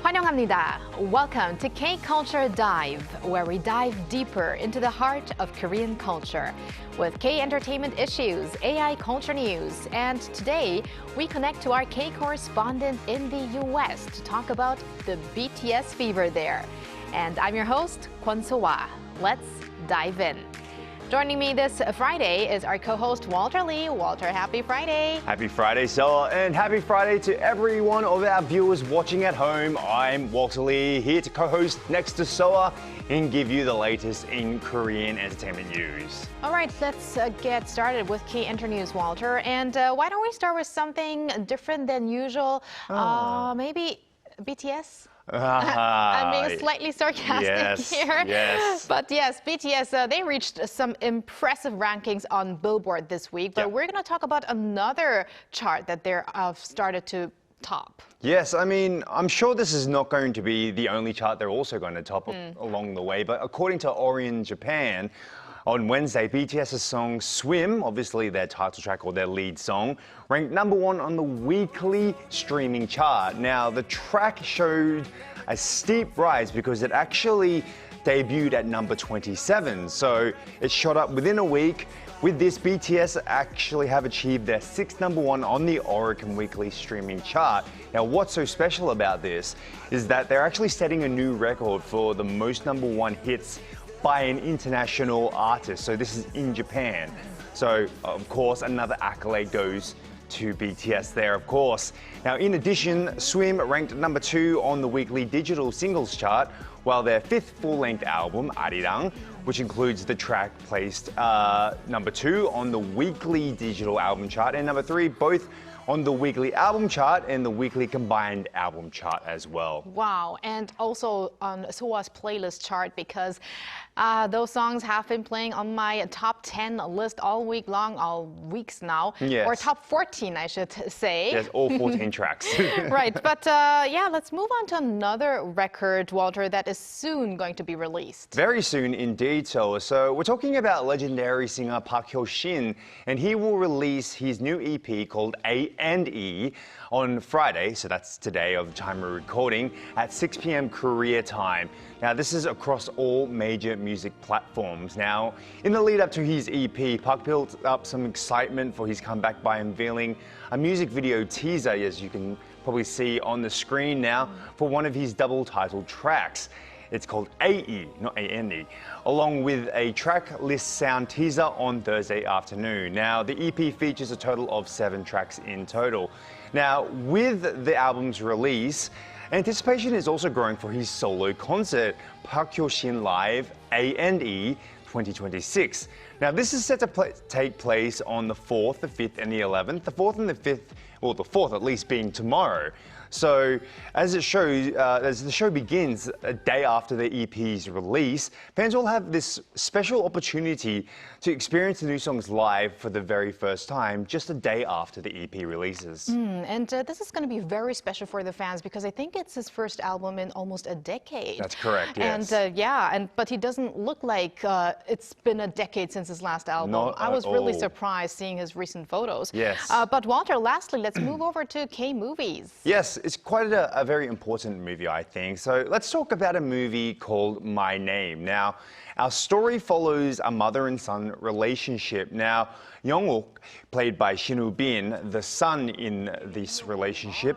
환영합니다. Welcome to K-Culture Dive, where we dive deeper into the heart of Korean culture with K-entertainment issues, AI culture news, and today we connect to our K-correspondent in the US to talk about the BTS fever there. And I'm your host, Kwon So-wa. Let's dive in. Joining me this Friday is our co-host Walter Lee. Walter, happy Friday. Happy Friday, Soa, and happy Friday to every one of our viewers watching at home. I'm Walter Lee, here to co-host next to Soa and give you the latest in Korean entertainment news. All right, let's get started with K-Enter News, Walter. And why don't we start with something different than usual? Maybe BTS? I'm being slightly sarcastic here. Yes. But yes, BTS, they reached some impressive rankings on Billboard this week. But we're going to talk about another chart that they're started to top. Yes, I mean, I'm sure this is not going to be the only chart they're also going to top along the way. But according to Oricon Japan, on Wednesday, BTS's song Swim, obviously their title track or their lead song, ranked #1 on the weekly streaming chart. Now, the track showed a steep rise because it actually debuted at number 27. So it shot up within a week. With this, BTS actually have achieved their 6th #1 on the Oricon weekly streaming chart. Now, what's so special about this is that they're actually setting a new record for the most #1 hits by an international artist. So this is in Japan. So, of course, another accolade goes to BTS there, of course. Now, in addition, Swim ranked #2 on the weekly digital singles chart, while their 5th full-length album, Arirang, which includes the track, placed #2 on the weekly digital album chart, and #3, both on the weekly album chart and the weekly combined album chart as well. Wow, and also on Soa's playlist chart because those songs have been playing on my top 10 list all week long, all weeks now. Yes. Or top 14, I should say. Yes, all 14 tracks. Right, but yeah, let's move on to another record, Walter, that is soon going to be released. Very soon indeed, so we're talking about legendary singer Park Hyo-shin, and he will release his new EP called A&E on Friday, so that's today of the time we're recording, at 6 p.m. Korea time. Now, this is across all major music platforms. Now, in the lead up to his EP, Park built up some excitement for his comeback by unveiling a music video teaser, as you can probably see on the screen now, for one of his double-titled tracks. It's called AE, not A-N-E, along with a track list sound teaser on Thursday afternoon. Now, the EP features a total of 7 tracks in total. Now, with the album's release, anticipation is also growing for his solo concert, Park Hyo-shin Live A&E 2026. Now, this is set to take place on the 4th, the 5th, and the 11th. The 4th and the 5th, well, the 4th at least being tomorrow. So, as the show begins a day after the EP's release, fans will have this special opportunity to experience the new songs live for the very first time, just a day after the EP releases. And this is going to be very special for the fans because I think it's his first album in almost a decade. That's correct, yes. And but he doesn't look like it's been a decade since his last album. Not I was at really all. surprised seeing his recent photos. Yes. But Walter, lastly, let's move over to K-movies. Yes, it's quite a very important movie, I think. So let's talk about a movie called My Name. Now, our story follows a mother and son relationship. Now, Young-uk, played by Shin Woo-bin, the son in this relationship,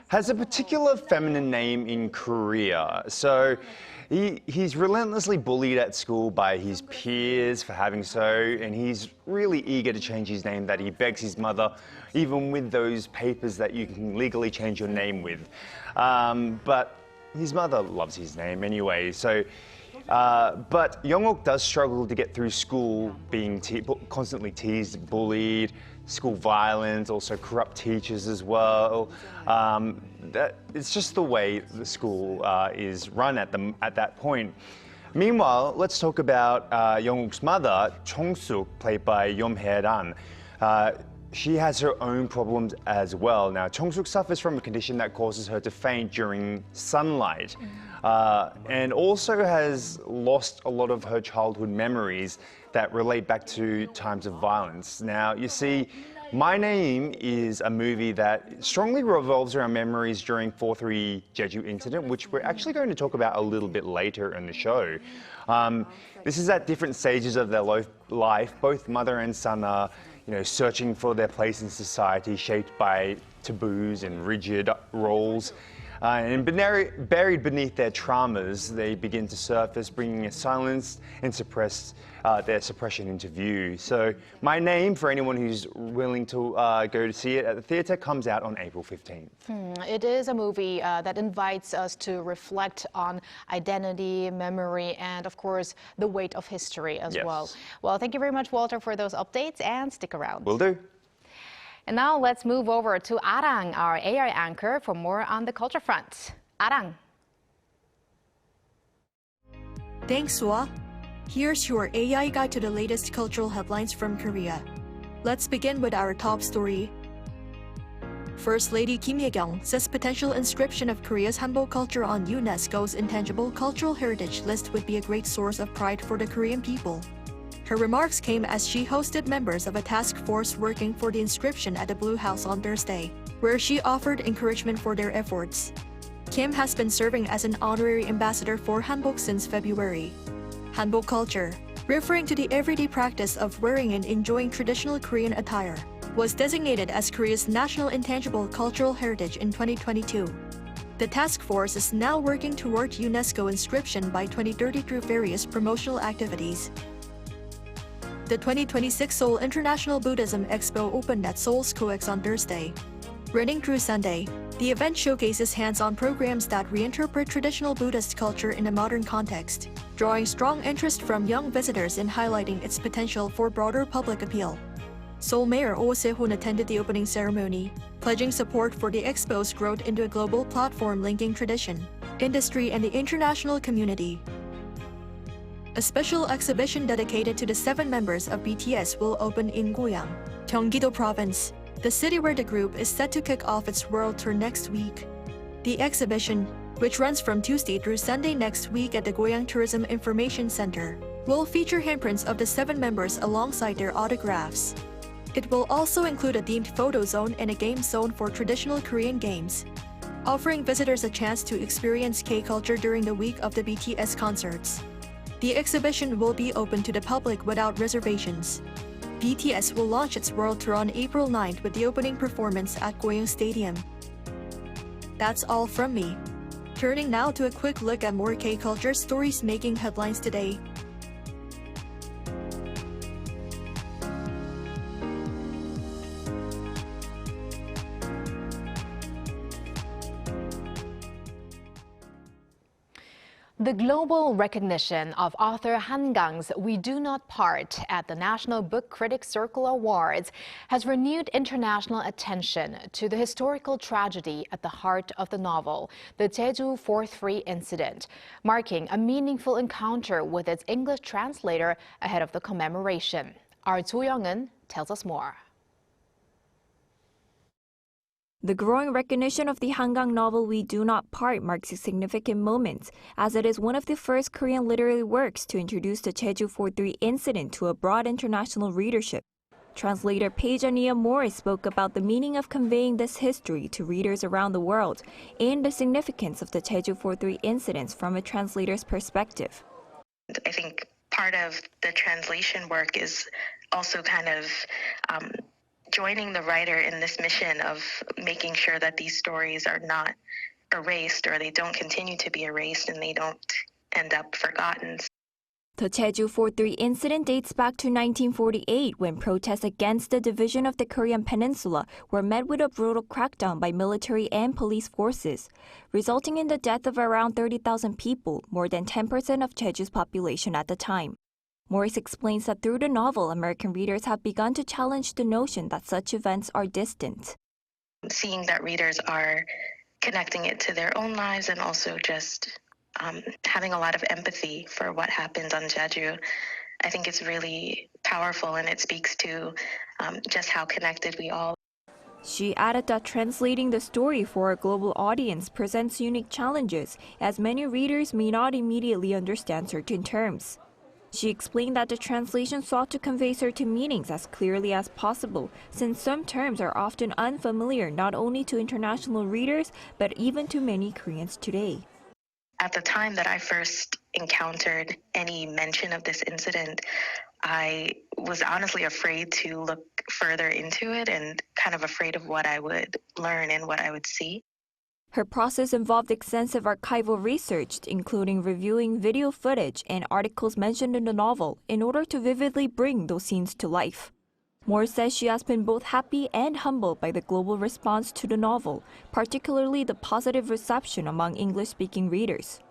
has a particular feminine name in Korea. So he's relentlessly bullied at school by his peers for having so, and he's really eager to change his name that he begs his mother, even with those papers that you can legally change your name with. But his mother loves his name anyway, so but Young-uk does struggle to get through school, being constantly teased, bullied, school violence, also corrupt teachers as well. It's just the way the school is run at that point. Meanwhile, let's talk about Young-uk's mother, Chong-suk, played by Yom Hae-ran. She has her own problems as well. Now, Chong-suk suffers from a condition that causes her to faint during sunlight, and also has lost a lot of her childhood memories that relate back to times of violence. Now, you see, My Name is a movie that strongly revolves around memories during 4/3 Jeju incident, which we're actually going to talk about a little bit later in the show. This is at different stages of their life. Both mother and son are, searching for their place in society, shaped by taboos and rigid roles. And buried beneath their traumas, they begin to surface, bringing a silence and their suppression into view. So, My Name, for anyone who's willing to go to see it at the theatre, comes out on April 15th. It is a movie that invites us to reflect on identity, memory, and of course, the weight of history as well. Well, thank you very much, Walter, for those updates, and stick around. Will do. And now let's move over to Arang, our AI anchor, for more on the culture front. Arang. Thanks, Sua. Here's your AI guide to the latest cultural headlines from Korea. Let's begin with our top story. First Lady Kim Ye-kyung says potential inscription of Korea's hanbok culture on UNESCO's Intangible Cultural Heritage list would be a great source of pride for the Korean people. Her remarks came as she hosted members of a task force working for the inscription at the Blue House on Thursday, where she offered encouragement for their efforts. Kim has been serving as an honorary ambassador for hanbok since February. Hanbok culture, referring to the everyday practice of wearing and enjoying traditional Korean attire, was designated as Korea's National Intangible Cultural Heritage in 2022. The task force is now working toward UNESCO inscription by 2030 through various promotional activities. The 2026 Seoul International Buddhism Expo opened at Seoul's COEX on Thursday. Running through Sunday, the event showcases hands-on programs that reinterpret traditional Buddhist culture in a modern context, drawing strong interest from young visitors and highlighting its potential for broader public appeal. Seoul Mayor Oh Se-hoon attended the opening ceremony, pledging support for the expo's growth into a global platform linking tradition, industry, and the international community. A special exhibition dedicated to the 7 members of BTS will open in Goyang, Gyeonggi-do Province, the city where the group is set to kick off its world tour next week. The exhibition, which runs from Tuesday through Sunday next week at the Goyang Tourism Information Center, will feature handprints of the 7 members alongside their autographs. It will also include a themed photo zone and a game zone for traditional Korean games, offering visitors a chance to experience K-culture during the week of the BTS concerts. The exhibition will be open to the public without reservations. BTS will launch its world tour on April 9th with the opening performance at Goyang Stadium. That's all from me. Turning now to a quick look at more K-culture stories making headlines today. The global recognition of author Han Gang's We Do Not Part at the National Book Critics Circle Awards has renewed international attention to the historical tragedy at the heart of the novel, the Jeju 4/3 incident, marking a meaningful encounter with its English translator ahead of the commemoration. Our Jo Young-eun tells us more. The growing recognition of the Hangang novel We Do Not Part marks a significant moment, as it is one of the first Korean literary works to introduce the Jeju 4/3 incident to a broad international readership. Translator Paige Ania Moore spoke about the meaning of conveying this history to readers around the world and the significance of the Jeju 4/3 incidents from a translator's perspective. I think part of the translation work is also kind of joining the writer in this mission of making sure that these stories are not erased, or they don't continue to be erased and they don't end up forgotten. The Jeju 4/3 incident dates back to 1948, when protests against the division of the Korean peninsula were met with a brutal crackdown by military and police forces, resulting in the death of around 30,000 people, more than 10% of Jeju's population at the time. Morris explains that through the novel, American readers have begun to challenge the notion that such events are distant. Seeing that readers are connecting it to their own lives and also just having a lot of empathy for what happened on Jeju, I think it's really powerful, and it speaks to just how connected we all are. She added that translating the story for a global audience presents unique challenges, as many readers may not immediately understand certain terms. She explained that the translation sought to convey certain meanings as clearly as possible, since some terms are often unfamiliar not only to international readers, but even to many Koreans today. At the time that I first encountered any mention of this incident, I was honestly afraid to look further into it and kind of afraid of what I would learn and what I would see. Her process involved extensive archival research, including reviewing video footage and articles mentioned in the novel, in order to vividly bring those scenes to life. Moore says she has been both happy and humbled by the global response to the novel, particularly the positive reception among English-speaking readers.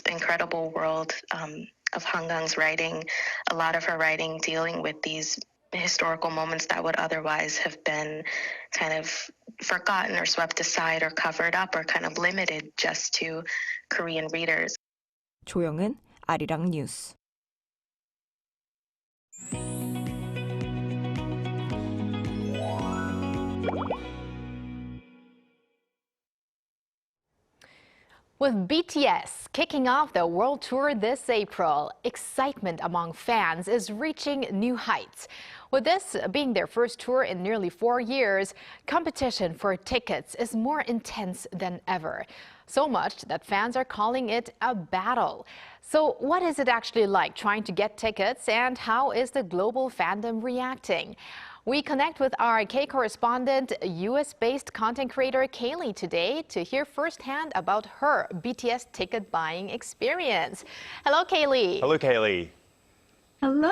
The incredible world of Hangang's writing, a lot of her writing dealing with these historical moments that would otherwise have been kind of forgotten or swept aside or covered up or kind of limited just to Korean readers. 조영은, 아리랑 뉴스. With BTS kicking off the world tour this April, excitement among fans is reaching new heights. With this being their first tour in nearly 4 years, competition for tickets is more intense than ever. So much that fans are calling it a battle. So what is it actually like trying to get tickets, and how is the global fandom reacting? We connect with our K-Correspondent, US-based content creator Kaylee today to hear firsthand about her BTS ticket buying experience. Hello, Kaylee. Hello, Kaylee. Hello,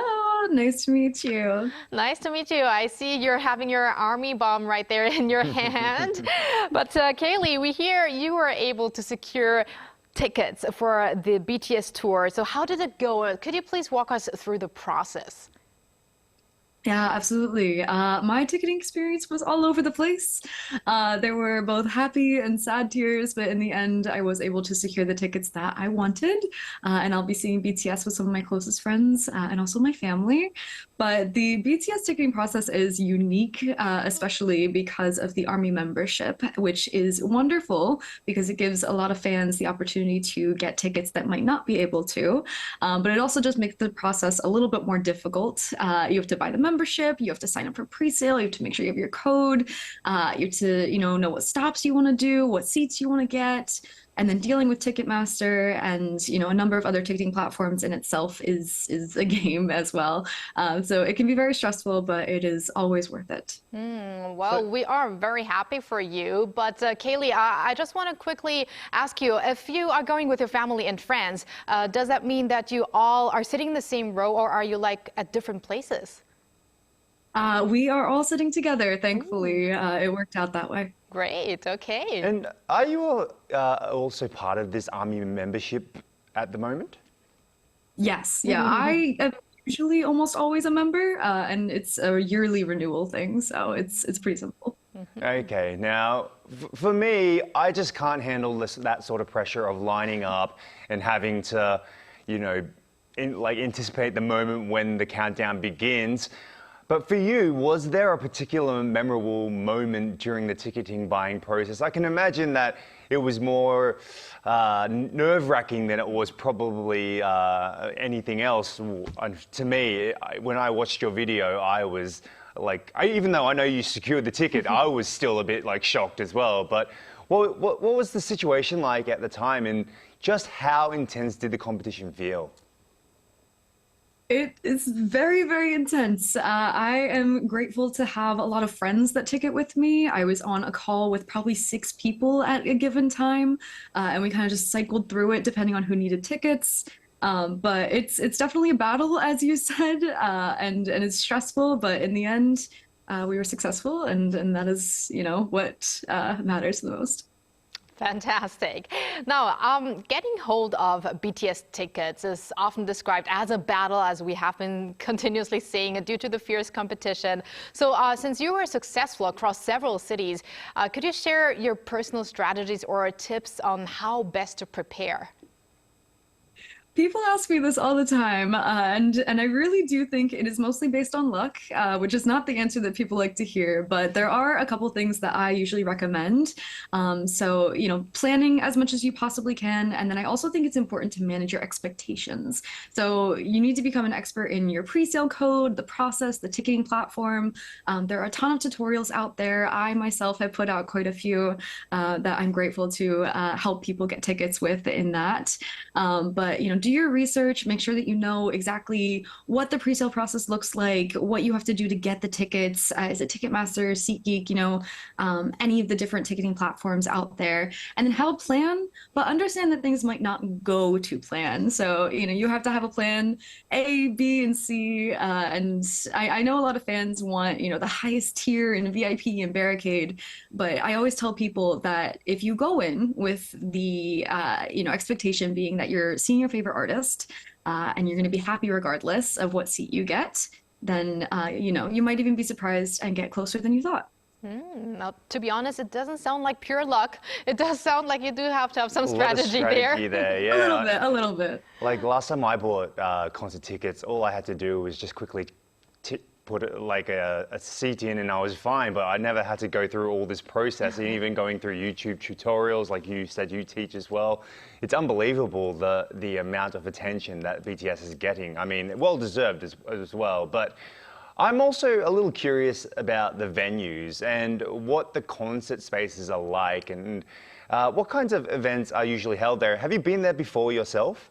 nice to meet you. Nice to meet you. I see you're having your army bomb right there in your hand. But Kaylee, we hear you were able to secure tickets for the BTS tour. So how did it go? Could you please walk us through the process? Yeah, absolutely. My ticketing experience was all over the place. There were both happy and sad tears, but in the end, I was able to secure the tickets that I wanted. And I'll be seeing BTS with some of my closest friends and also my family. But the BTS ticketing process is unique, especially because of the ARMY membership, which is wonderful because it gives a lot of fans the opportunity to get tickets that might not be able to. But it also just makes the process a little bit more difficult. You have to buy the membership, you have to sign up for pre-sale, you have to make sure you have your code, you have to, know what stops you want to do, what seats you want to get. And then dealing with Ticketmaster and a number of other ticketing platforms in itself is a game as well. So it can be very stressful, but it is always worth it. Well, we are very happy for you. But Kaylee, I just want to quickly ask you, if you are going with your family and friends, does that mean that you all are sitting in the same row, or are you like at different places? We are all sitting together, thankfully. It worked out that way. Great, okay. And are you also part of this ARMY membership at the moment? Yes, yeah. I am usually almost always a member, and it's a yearly renewal thing, so it's pretty simple. Okay, now for me, I just can't handle that sort of pressure of lining up and having to, anticipate the moment when the countdown begins. But for you, was there a particular memorable moment during the ticketing buying process? I can imagine that it was more nerve-wracking than it was probably anything else. To me, when I watched your video, I was even though I know you secured the ticket, I was still a bit shocked as well. But what was the situation like at the time, and just how intense did the competition feel? It is very, very intense. I am grateful to have a lot of friends that ticket with me. I was on a call with probably 6 people at a given time, and we kind of just cycled through it depending on who needed tickets. But it's definitely a battle, as you said, and it's stressful. But in the end, we were successful, and that is, what matters the most. Fantastic. Now, getting hold of BTS tickets is often described as a battle, as we have been continuously saying, due to the fierce competition. So since you were successful across several cities, could you share your personal strategies or tips on how best to prepare? People ask me this all the time, and I really do think it is mostly based on luck, which is not the answer that people like to hear. But there are a couple things that I usually recommend. So, planning as much as you possibly can, and then I also think it's important to manage your expectations. So you need to become an expert in your pre-sale code, the process, the ticketing platform. There are a ton of tutorials out there. I myself have put out quite a few that I'm grateful to help people get tickets with in that. But do your research, make sure that you know exactly what the pre-sale process looks like, what you have to do to get the tickets. Is it Ticketmaster, SeatGeek, any of the different ticketing platforms out there, and then have a plan, but understand that things might not go to plan. So, you have to have a plan A, B, and C. And I know a lot of fans want, the highest tier and VIP and barricade, but I always tell people that if you go in with the, expectation being that you're seeing your favorite artist, and you're going to be happy regardless of what seat you get, then, you might even be surprised and get closer than you thought. Now, to be honest, it doesn't sound like pure luck. It does sound like you do have to have some strategy there. Yeah. A little bit. Like last time I bought concert tickets, all I had to do was just quickly put a seat in and I was fine, but I never had to go through all this process, and even going through YouTube tutorials like you said you teach as well. It's unbelievable the amount of attention that BTS is getting. I mean, well deserved as well, but I'm also a little curious about the venues and what the concert spaces are like, and what kinds of events are usually held there. Have you been there before yourself?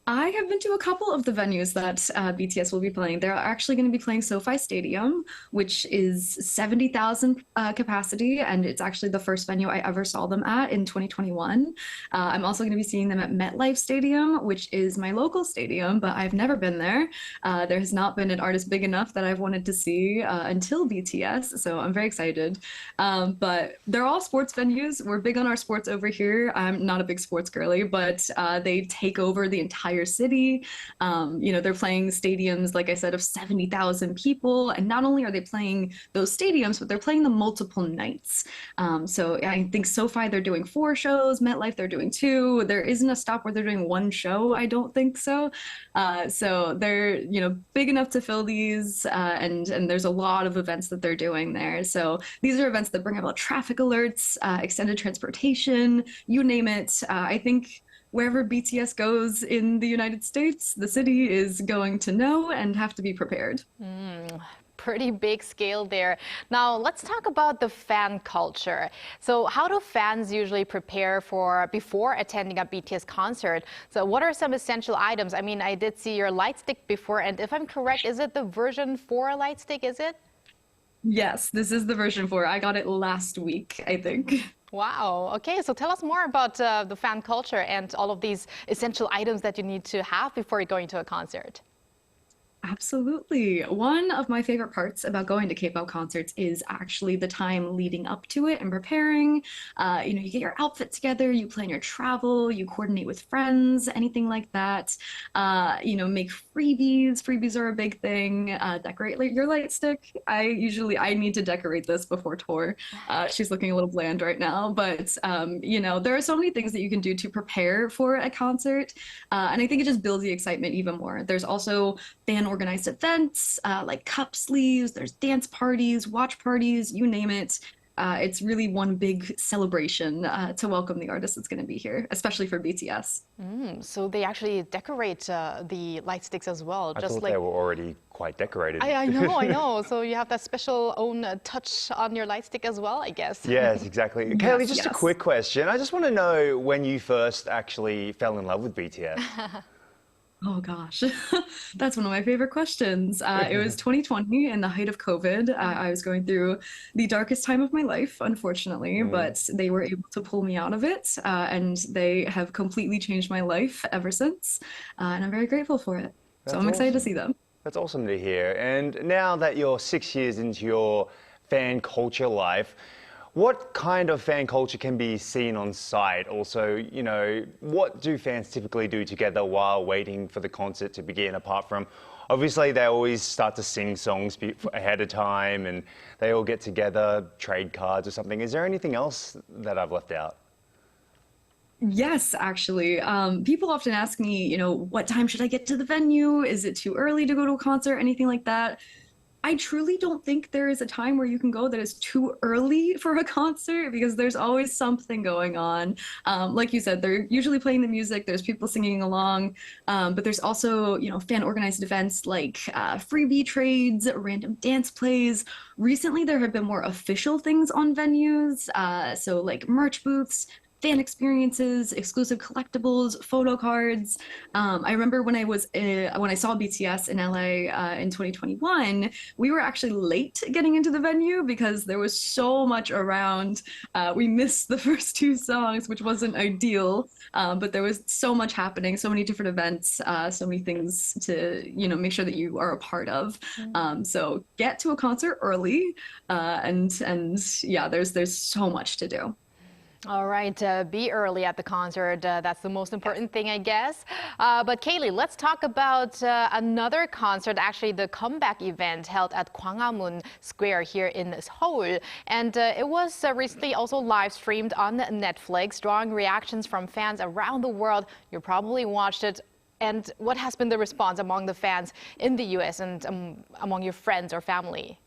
I have been to a couple of the venues that BTS will be playing. They're actually going to be playing SoFi Stadium, which is 70,000 capacity, and it's actually the first venue I ever saw them at in 2021. I'm also going to be seeing them at MetLife Stadium, which is my local stadium, but I've never been there. There has not been an artist big enough that I've wanted to see until BTS, so I'm very excited. But they're all sports venues. We're big on our sports over here. I'm not a big sports girly, but they take over the entire city. They're playing stadiums, like I said, of 70,000 people. And not only are they playing those stadiums, but they're playing them multiple nights. So I think SoFi, they're doing 4 shows. MetLife, they're doing 2. There isn't a stop where they're doing 1 show. I don't think so. So they're, big enough to fill these. And there's a lot of events that they're doing there. So these are events that bring about traffic alerts, extended transportation, you name it. I think wherever BTS goes in the United States, the city is going to know and have to be prepared. Pretty big scale there. Now, let's talk about the fan culture. So how do fans usually prepare before attending a BTS concert? So what are some essential items? I mean, I did see your light stick before, and if I'm correct, is it the version 4 light stick, is it? Yes, this is the version 4. I got it last week, I think. Wow. Okay, so tell us more about the fan culture and all of these essential items that you need to have before going to a concert. Absolutely. One of my favorite parts about going to K-pop concerts is actually the time leading up to it and preparing. You get your outfit together, you plan your travel, you coordinate with friends, anything like that. Make freebies. Freebies are a big thing. Decorate your light stick. I need to decorate this before tour. She's looking a little bland right now, but there are so many things that you can do to prepare for a concert. And I think it just builds the excitement even more. There's also fan organized events like cup sleeves, there's dance parties, watch parties, you name it. It's really one big celebration to welcome the artist that's going to be here, especially for BTS. So they actually decorate the light sticks as well. I thought they were already quite decorated. I know. So you have that special own touch on your light stick as well, I guess. Yes, exactly. Kaylee, just a quick question. I just want to know when you first actually fell in love with BTS. Oh gosh, that's one of my favorite questions. It was 2020 in the height of COVID. I was going through the darkest time of my life, unfortunately, but they were able to pull me out of it, and they have completely changed my life ever since, and I'm very grateful for it. So I'm excited to see them. That's awesome to hear. And now that you're 6 years into your fan culture life, what kind of fan culture can be seen on site? Also, what do fans typically do together while waiting for the concert to begin, apart from, obviously, they always start to sing songs ahead of time and they all get together, trade cards or something. Is there anything else that I've left out? Yes, actually. People often ask me, what time should I get to the venue? Is it too early to go to a concert? Anything like that. I truly don't think there is a time where you can go that is too early for a concert because there's always something going on. Like you said, they're usually playing the music, there's people singing along, but there's also, fan organized events like freebie trades, random dance plays. Recently, there have been more official things on venues, so like merch booths, fan experiences, exclusive collectibles, photo cards. I remember when I saw BTS in LA in 2021, we were actually late getting into the venue because there was so much around. We missed the first two songs, which wasn't ideal, but there was so much happening, so many different events, so many things to make sure that you are a part of. So get to a concert early, and yeah, there's so much to do. All right, be early at the concert. That's the most important thing, I guess. But Kaylee, let's talk about another concert, actually the comeback event held at Gwanghwamun Square here in Seoul. And it was recently also live streamed on Netflix, drawing reactions from fans around the world. You probably watched it. And what has been the response among the fans in the US and among your friends or family?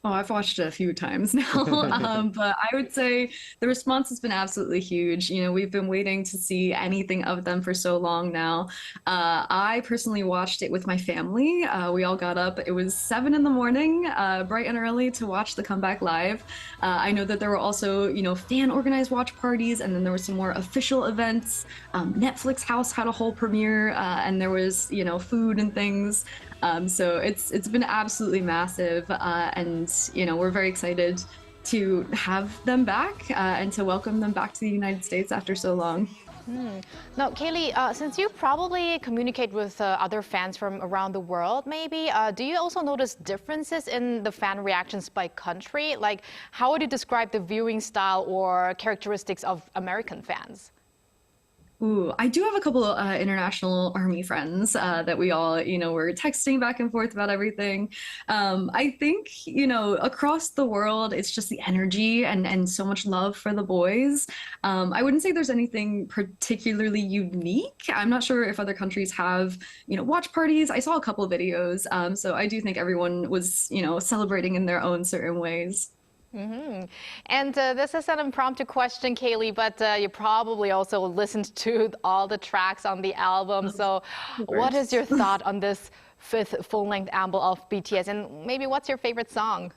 Oh, I've watched it a few times now, but I would say the response has been absolutely huge. We've been waiting to see anything of them for so long now. I personally watched it with my family. We all got up. It was 7 in the morning, bright and early, to watch the comeback live. I know that there were also, fan organized watch parties, and then there were some more official events. Netflix House had a whole premiere, and there was, food and things. So it's been absolutely massive, and we're very excited to have them back and to welcome them back to the United States after so long. Now, Kaylee, since you probably communicate with other fans from around the world, maybe, do you also notice differences in the fan reactions by country? Like, how would you describe the viewing style or characteristics of American fans? Ooh, I do have a couple of international army friends that we all, were texting back and forth about everything. I think, across the world, it's just the energy and so much love for the boys. I wouldn't say there's anything particularly unique. I'm not sure if other countries have, watch parties. I saw a couple of videos, so I do think everyone was, celebrating in their own certain ways. And this is an impromptu question, Kaylee, but you probably also listened to all the tracks on the album. So what is your thought on this 5th full-length album of BTS? And maybe what's your favorite song?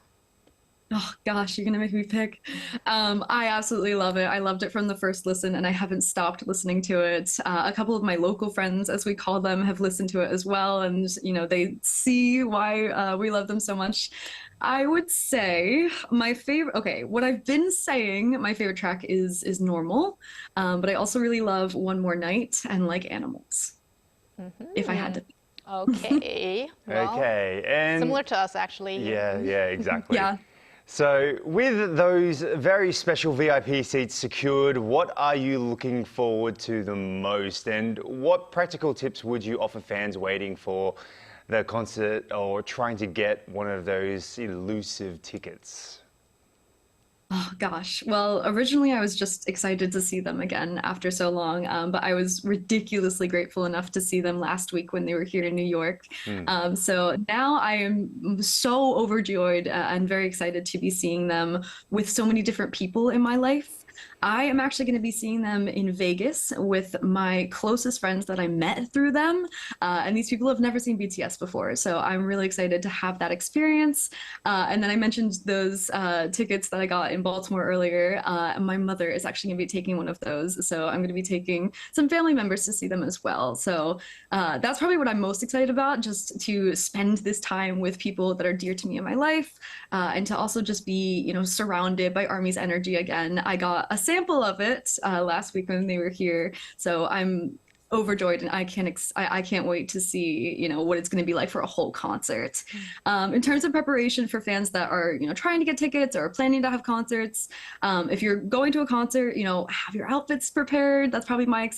Oh gosh, you're gonna make me pick. I absolutely love it. I loved it from the first listen, and I haven't stopped listening to it. A couple of my local friends, as we call them, have listened to it as well, and they see why we love them so much. I would say my favorite. Okay, what I've been saying, my favorite track is Normal, but I also really love One More Night and Like Animals. If I had to. Okay. Well, okay, and similar to us, actually. Yeah, exactly. Yeah. So with those very special VIP seats secured, what are you looking forward to the most? And what practical tips would you offer fans waiting for the concert or trying to get one of those elusive tickets? Oh gosh. Well, originally I was just excited to see them again after so long, but I was ridiculously grateful enough to see them last week when they were here in New York. So now I am so overjoyed and very excited to be seeing them with so many different people in my life. I am actually going to be seeing them in Vegas with my closest friends that I met through them. And these people have never seen BTS before. So I'm really excited to have that experience. And then I mentioned those tickets that I got in Baltimore earlier. My mother is actually going to be taking one of those. So I'm going to be taking some family members to see them as well. So that's probably what I'm most excited about, just to spend this time with people that are dear to me in my life, and to also just be, surrounded by ARMY's energy again. I got a sample of it last week when they were here. So I'm overjoyed, and I can't wait to see, what it's going to be like for a whole concert. In terms of preparation for fans that are, trying to get tickets or planning to have concerts, if you're going to a concert, have your outfits prepared. That's probably my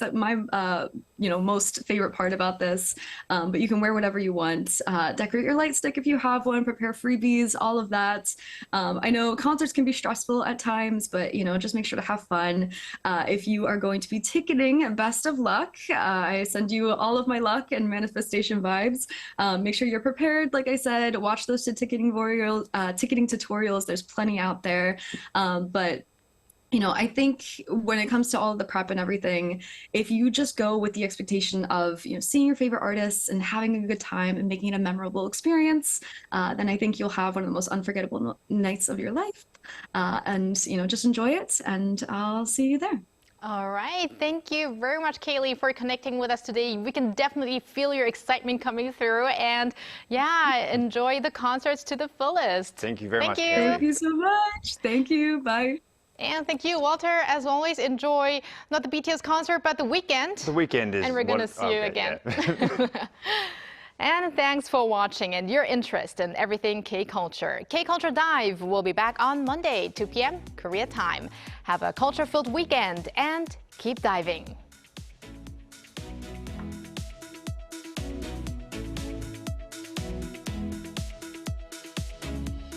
most favorite part about this. But you can wear whatever you want. Decorate your light stick if you have one. Prepare freebies, all of that. I know concerts can be stressful at times, but just make sure to have fun. If you are going to be ticketing, best of luck. I send you all of my luck and manifestation vibes. Make sure you're prepared. Like I said, watch those ticketing tutorials. There's plenty out there. But I think when it comes to all of the prep and everything, if you just go with the expectation of, seeing your favorite artists and having a good time and making it a memorable experience, then I think you'll have one of the most unforgettable nights of your life. And, just enjoy it, and I'll see you there. All right. Thank you very much, Kaylee, for connecting with us today. We can definitely feel your excitement coming through, and enjoy the concerts to the fullest. Thank you very much. Thank you so much. Thank you. Bye. And thank you, Walter. As always, enjoy not the BTS concert, but the weekend. The weekend is. And we're going to see you again. Yeah. And thanks for watching and your interest in everything K-Culture. K-Culture Dive will be back on Monday, 2 p.m. Korea time. Have a culture-filled weekend and keep diving.